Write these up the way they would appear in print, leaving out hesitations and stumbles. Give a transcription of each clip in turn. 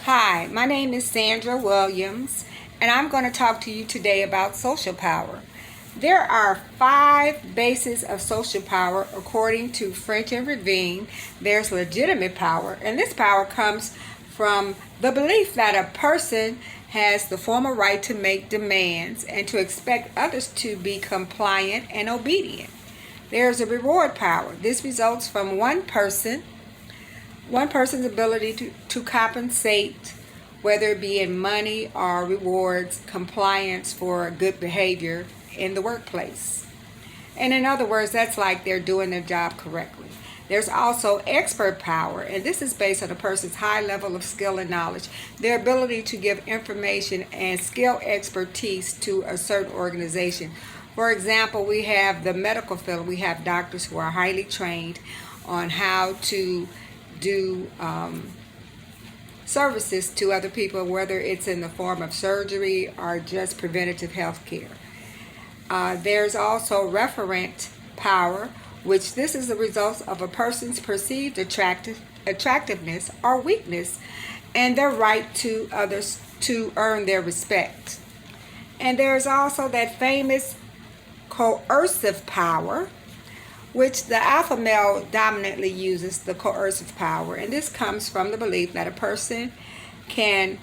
Hi, my name is Sandra Williams, and I'm going to talk to you today about social power. There are 5 bases of social power according to French and Ravine. There's legitimate power, and this power comes from the belief that a person has the formal right to make demands and to expect others to be compliant and obedient. There's a reward power. This results from one person's ability to compensate, whether it be in money or rewards, compliance for good behavior in the workplace. And in other words, that's like they're doing their job correctly. There's also expert power, and this is based on a person's high level of skill and knowledge, their ability to give information and skill expertise to a certain organization. For example, we have the medical field. We have doctors who are highly trained on how to do services to other people, whether it's in the form of surgery or just preventative health care. There's also referent power, which this is the result of a person's perceived attractiveness or weakness and their right to others to earn their respect. And there's also that famous coercive power, which the alpha male dominantly uses the coercive power. And this comes from the belief that a person can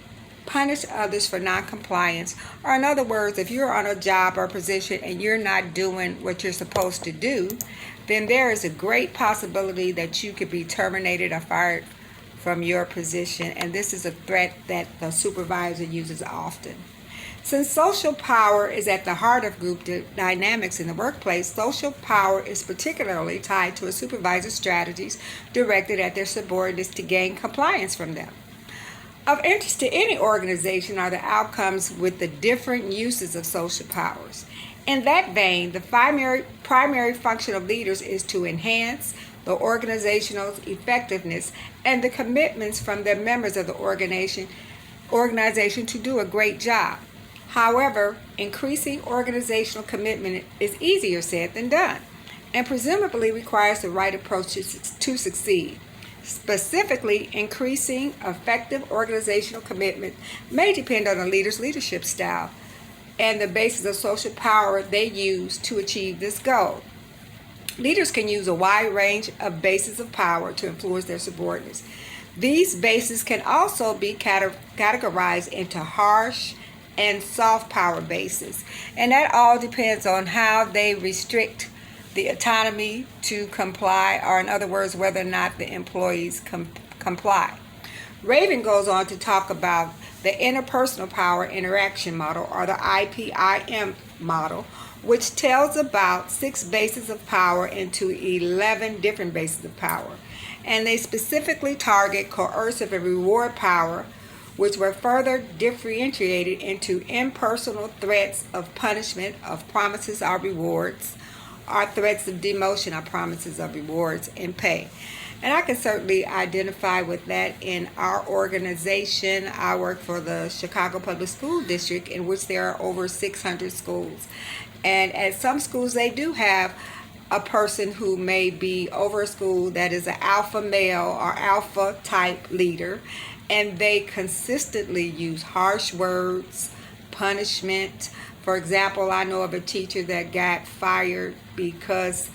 punish others for noncompliance. Or in other words, if you're on a job or position and you're not doing what you're supposed to do, then there is a great possibility that you could be terminated or fired from your position. And this is a threat that the supervisor uses often. Since social power is at the heart of group dynamics in the workplace, social power is particularly tied to a supervisor's strategies directed at their subordinates to gain compliance from them. Of interest to any organization are the outcomes with the different uses of social powers. In that vein, the primary function of leaders is to enhance the organizational effectiveness and the commitments from the members of the organization to do a great job. However, increasing organizational commitment is easier said than done, and presumably requires the right approach to succeed. Specifically, increasing effective organizational commitment may depend on a leader's leadership style and the basis of social power they use to achieve this goal. Leaders can use a wide range of bases of power to influence their subordinates. These bases can also be categorized into harsh and soft power bases, and that all depends on how they restrict the autonomy to comply, or in other words, whether or not the employees comply. Raven goes on to talk about the interpersonal power interaction model, or the IPIM model, which tells about 6 bases of power into 11 different bases of power, and they specifically target coercive and reward power, which were further differentiated into impersonal threats of punishment, of promises or rewards, or threats of demotion or promises of rewards and pay. And I can certainly identify with that in our organization. I work for the Chicago Public School District, in which there are over 600 schools. And at some schools, they do have a person who may be over a school that is an alpha male or alpha type leader, and they consistently use harsh words, punishment. For example, I know of a teacher that got fired because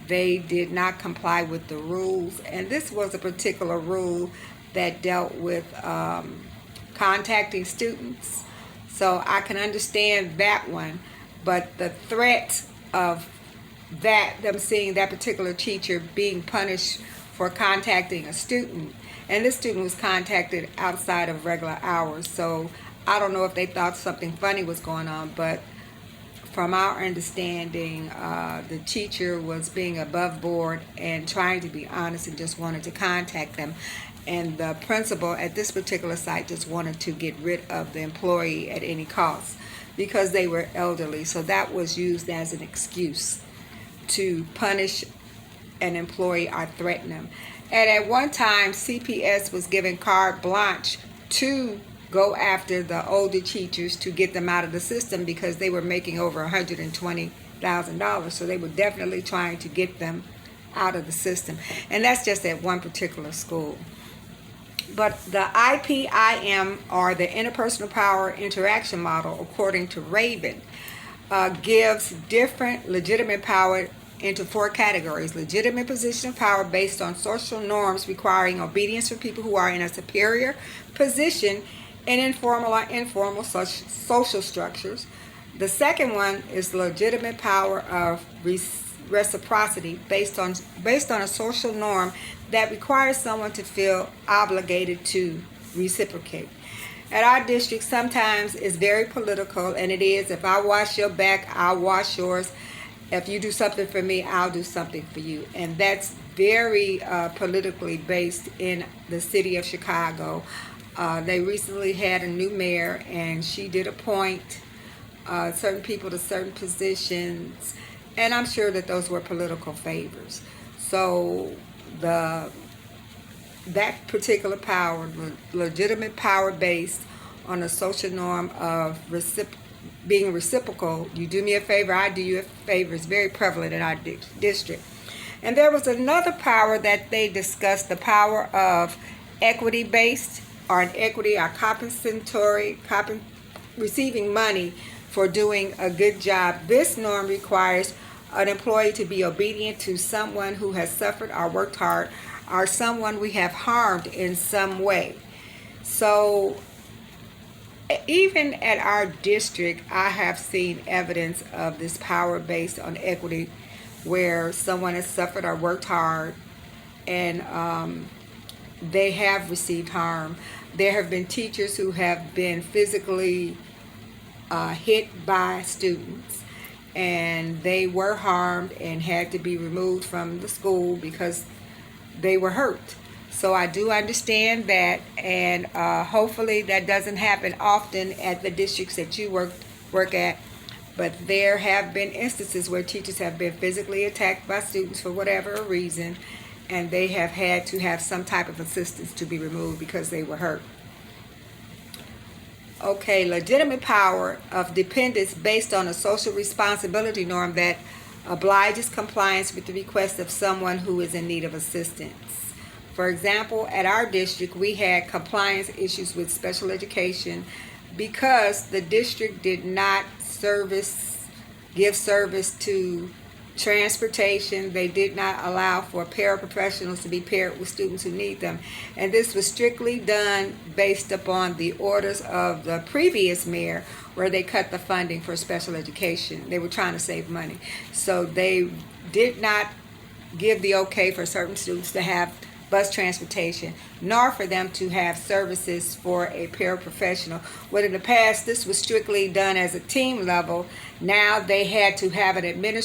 they did not comply with the rules, and this was a particular rule that dealt with contacting students. So I can understand that one, but the threat of them seeing that particular teacher being punished for contacting a student, and this student was contacted outside of regular hours, so I don't know if they thought something funny was going on, but from our understanding, the teacher was being above board and trying to be honest and just wanted to contact them. And the principal at this particular site just wanted to get rid of the employee at any cost because they were elderly. So that was used as an excuse to punish an employee or threaten them. And at one time, CPS was given carte blanche to go after the older teachers to get them out of the system because they were making over $120,000. So they were definitely trying to get them out of the system. And that's just at one particular school. But the IPIM, or the interpersonal power interaction model, according to Raven, gives different legitimate power into four categories: legitimate position of power based on social norms requiring obedience from people who are in a superior position in informal or informal social structures. The second one is legitimate power of reciprocity based on a social norm that requires someone to feel obligated to reciprocate. At our district, sometimes it's very political, and it is: if I wash your back, I'll wash yours. If you do something for me, I'll do something for you. And that's very politically based in the city of Chicago. They recently had a new mayor, and she did appoint certain people to certain positions, and I'm sure that those were political favors. So that particular power, legitimate power based on a social norm of being reciprocal, you do me a favor, I do you a favor, is very prevalent in our district. And there was another power that they discussed, the power of equity based, or an equity or compensatory, receiving money for doing a good job. This norm requires an employee to be obedient to someone who has suffered or worked hard, or someone we have harmed in some way. So even at our district, I have seen evidence of this power based on equity, where someone has suffered or worked hard, and they have received harm. There have been teachers who have been physically hit by students, and they were harmed and had to be removed from the school because they were hurt. So I do understand that, and hopefully that doesn't happen often at the districts that you work at. But there have been instances where teachers have been physically attacked by students for whatever reason, and they have had to have some type of assistance to be removed because they were hurt. Okay, legitimate power of dependence based on a social responsibility norm that obliges compliance with the request of someone who is in need of assistance. For example, at our district, we had compliance issues with special education because the district did not give service to transportation. They did not allow for paraprofessionals to be paired with students who need them. And this was strictly done based upon the orders of the previous mayor, where they cut the funding for special education. They were trying to save money. So they did not give the okay for certain students to have bus transportation, nor for them to have services for a paraprofessional. When in the past this was strictly done as a team level, now they had to have an administrator